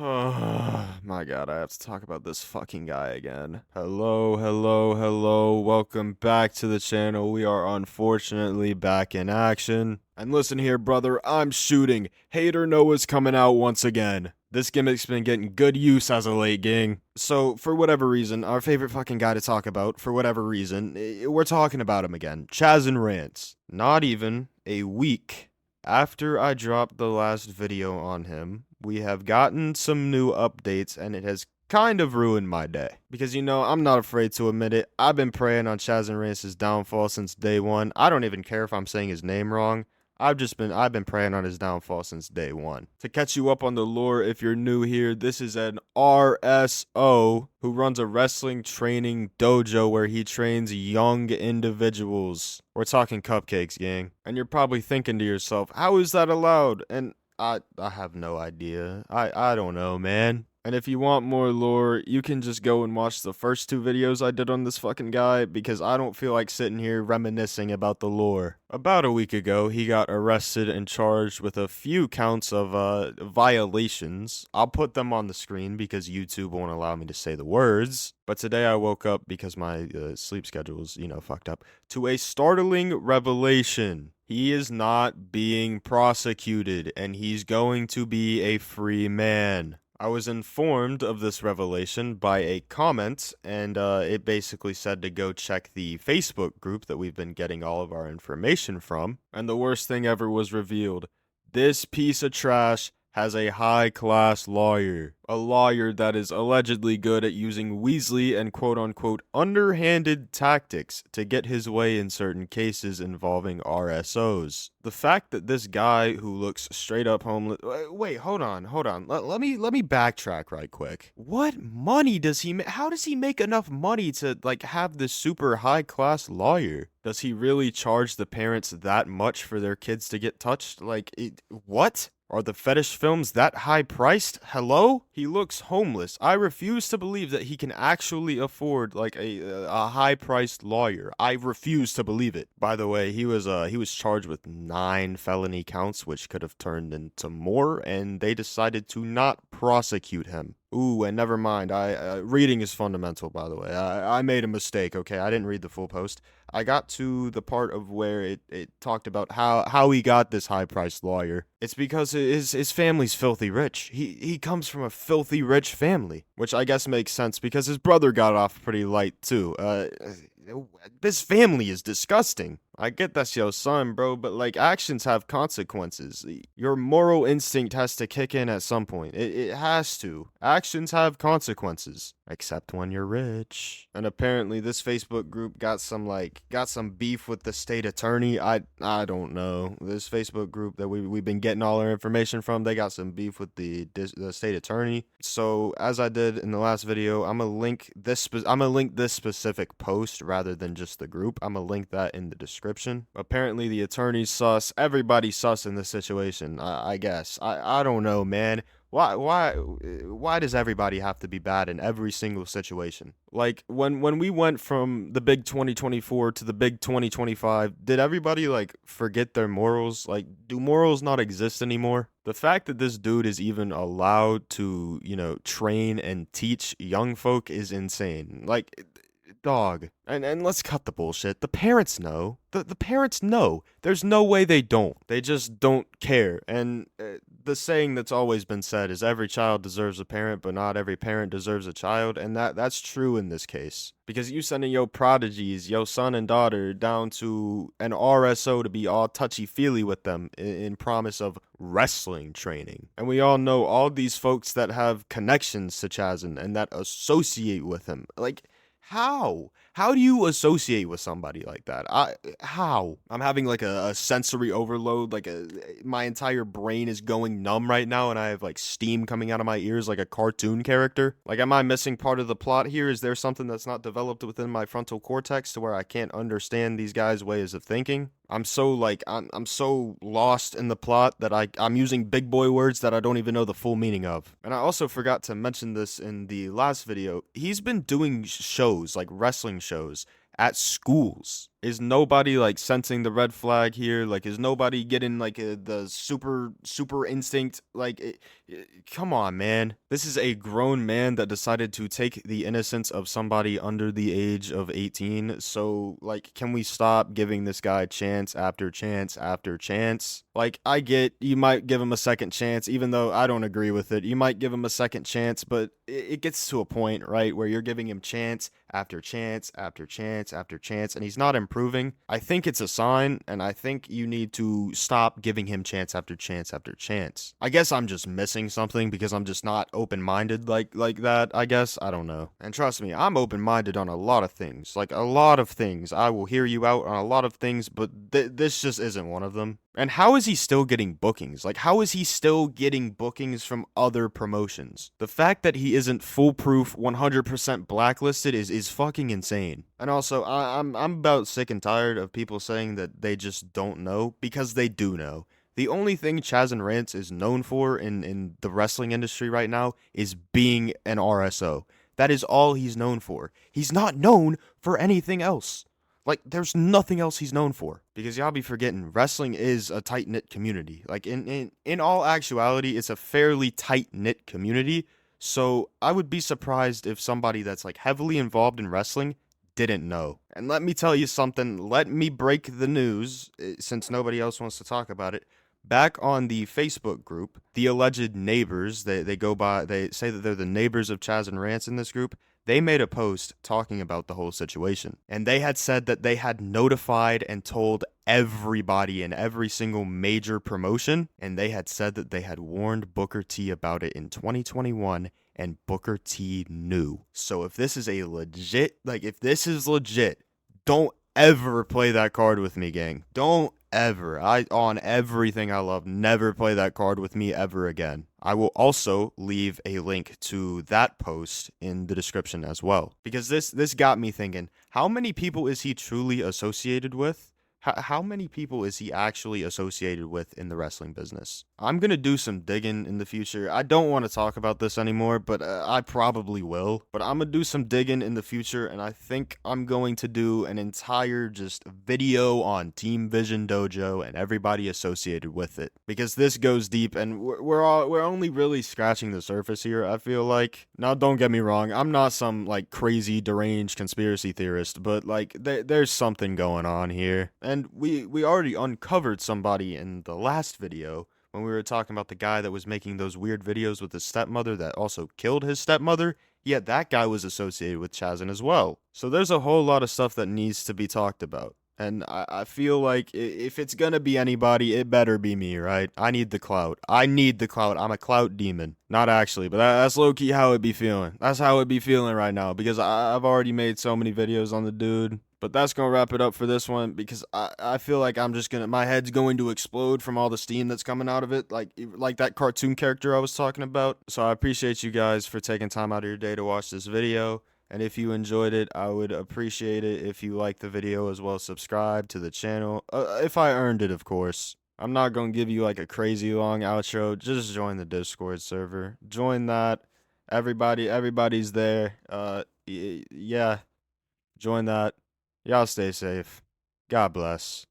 Oh my god, I have to talk about this fucking guy again. Hello. Welcome back to the channel. We are unfortunately back in action. And listen here, brother, I'm shooting. Hater Noah's coming out once again. This gimmick's been getting good use as of late, gang. So, for whatever reason, our favorite fucking guy to talk about, for whatever reason, we're talking about him again. Chaz and Rants. Not even a week after I dropped the last video on him, we have gotten some new updates, and it has kind of ruined my day. Because, I'm not afraid to admit it. I've been praying on Chaz and Rance's downfall since day one. I don't even care if I'm saying his name wrong. I've been praying on his downfall since day one. To catch you up on the lore, if you're new here, this is an RSO who runs a wrestling training dojo where he trains young individuals. We're talking cupcakes, gang. And you're probably thinking to yourself, how is that allowed? And I have no idea. I don't know, man. And if you want more lore, you can just go and watch the first two videos I did on this fucking guy, because I don't feel like sitting here reminiscing about the lore. About a week ago, he got arrested and charged with a few counts of violations. I'll put them on the screen because YouTube won't allow me to say the words. But today I woke up, because my sleep schedule's, fucked up, to a startling revelation. He is not being prosecuted, and he's going to be a free man. I was informed of this revelation by a comment, and it basically said to go check the Facebook group that we've been getting all of our information from. And the worst thing ever was revealed. This piece of trash has a high-class lawyer. A lawyer that is allegedly good at using Weasley and quote-unquote underhanded tactics to get his way in certain cases involving RSOs. The fact that this guy who looks straight up homeless— wait, hold on. Let me backtrack right quick. What money does he make? How does he make enough money to, have this super high-class lawyer? Does he really charge the parents that much for their kids to get touched? What? Are the fetish films that high priced? Hello? He looks homeless. I refuse to believe that he can actually afford a high priced lawyer. I refuse to believe it. By the way, he was charged with 9 felony counts, which could have turned into more, and they decided to not prosecute him. Ooh, and never mind. Reading is fundamental, by the way. I made a mistake, okay? I didn't read the full post. I got to the part of where it talked about how he got this high-priced lawyer. It's because his family's filthy rich. He comes from a filthy rich family, which I guess makes sense because his brother got off pretty light, too. This family is disgusting. I get that's your son, bro, but actions have consequences. Your moral instinct has to kick in at some point. It has to. Actions have consequences. Except when you're rich. And apparently this Facebook group got some beef with the state attorney. I don't know. This Facebook group that we've been getting all our information from, they got some beef with the state attorney. So as I did in the last video, I'm gonna link this specific post rather than just the group. I'm gonna link that in the description. Apparently the attorney's sus. Everybody's sus in this situation, I guess. I don't know, man. Why does everybody have to be bad in every single situation? When we went from the big 2024 to the big 2025, did everybody forget their morals? Do morals not exist anymore? The fact that this dude is even allowed to, train and teach young folk is insane. Dog. And let's cut the bullshit. The parents know. The parents know. There's no way they don't. They just don't care. And the saying that's always been said is every child deserves a parent, but not every parent deserves a child. And that's true in this case. Because you sending your prodigies, your son and daughter, down to an RSO to be all touchy-feely with them in promise of wrestling training. And we all know all these folks that have connections to Chazin and that associate with him. How? How do you associate with somebody like that? How? I'm having a sensory overload. My entire brain is going numb right now, and I have steam coming out of my ears like a cartoon character. Am I missing part of the plot here? Is there something that's not developed within my frontal cortex to where I can't understand these guys' ways of thinking? I'm so I'm so lost in the plot that I'm using big boy words that I don't even know the full meaning of. And I also forgot to mention this in the last video. He's been doing shows, wrestling shows, at schools. Is nobody like sensing the red flag here? Like, is nobody getting like the super instinct? Like, come on, man. This is a grown man that decided to take the innocence of somebody under the age of 18. So, like, can we stop giving this guy chance after chance after chance? Like, I get you might give him a second chance, even though I don't agree with it. You might give him a second chance, but it gets to a point, right, where you're giving him chance after chance after chance after chance, and he's not improving. I think it's a sign, and I think you need to stop giving him chance after chance after chance. I guess I'm just missing something because I'm just not open-minded like that, I guess. I don't know. And trust me, I'm open-minded on a lot of things. Like, a lot of things. I will hear you out on a lot of things, but this just isn't one of them. And how is he still getting bookings? Like, how is he still getting bookings from other promotions? The fact that he isn't foolproof, 100% blacklisted is fucking insane. And also, I'm about sick and tired of people saying that they just don't know, because they do know. The only thing Chaz and Rance is known for in the wrestling industry right now is being an RSO. That is all he's known for. He's not known for anything else. Like, there's nothing else he's known for. Because y'all be forgetting, wrestling is a tight-knit community. Like, in all actuality, it's a fairly tight-knit community. So, I would be surprised if somebody that's, like, heavily involved in wrestling didn't know. And let me tell you something. Let me break the news, since nobody else wants to talk about it. Back on the Facebook group, the alleged neighbors, they say that they're the neighbors of Chaz and Rance in this group. They made a post talking about the whole situation. And they had said that they had notified and told everybody in every single major promotion. And they had said that they had warned Booker T about it in 2021. And Booker T knew. So if this is if this is legit, don't ever play that card with me, gang. Don't ever. On everything I love, never play that card with me ever again. I will also leave a link to that post in the description as well. Because this got me thinking, how many people is he truly associated with? How many people is he actually associated with in the wrestling business? I'm going to do some digging in the future. I don't want to talk about this anymore, but I probably will. But I'm going to do some digging in the future, and I think I'm going to do an entire just video on Team Vision Dojo and everybody associated with it. Because this goes deep, and we're only really scratching the surface here, I feel like. Now, don't get me wrong. I'm not some, like, crazy, deranged conspiracy theorist, but, like, there's something going on here. And we already uncovered somebody in the last video when we were talking about the guy that was making those weird videos with his stepmother that also killed his stepmother. Yet that guy was associated with Chazin as well. So there's a whole lot of stuff that needs to be talked about. And I feel like if it's gonna be anybody, it better be me, right? I need the clout. I'm a clout demon. Not actually, but that's low-key how it be feeling. That's how it be feeling right now, because I've already made so many videos on the dude. But that's gonna wrap it up for this one, because I feel like my head's going to explode from all the steam that's coming out of it, like that cartoon character I was talking about. So I appreciate you guys for taking time out of your day to watch this video. And if you enjoyed it, I would appreciate it if you liked the video as well as subscribe to the channel. If I earned it, of course. I'm not going to give you like a crazy long outro. Just join the Discord server. Join that. Everybody's there. Yeah. Join that. Y'all stay safe. God bless.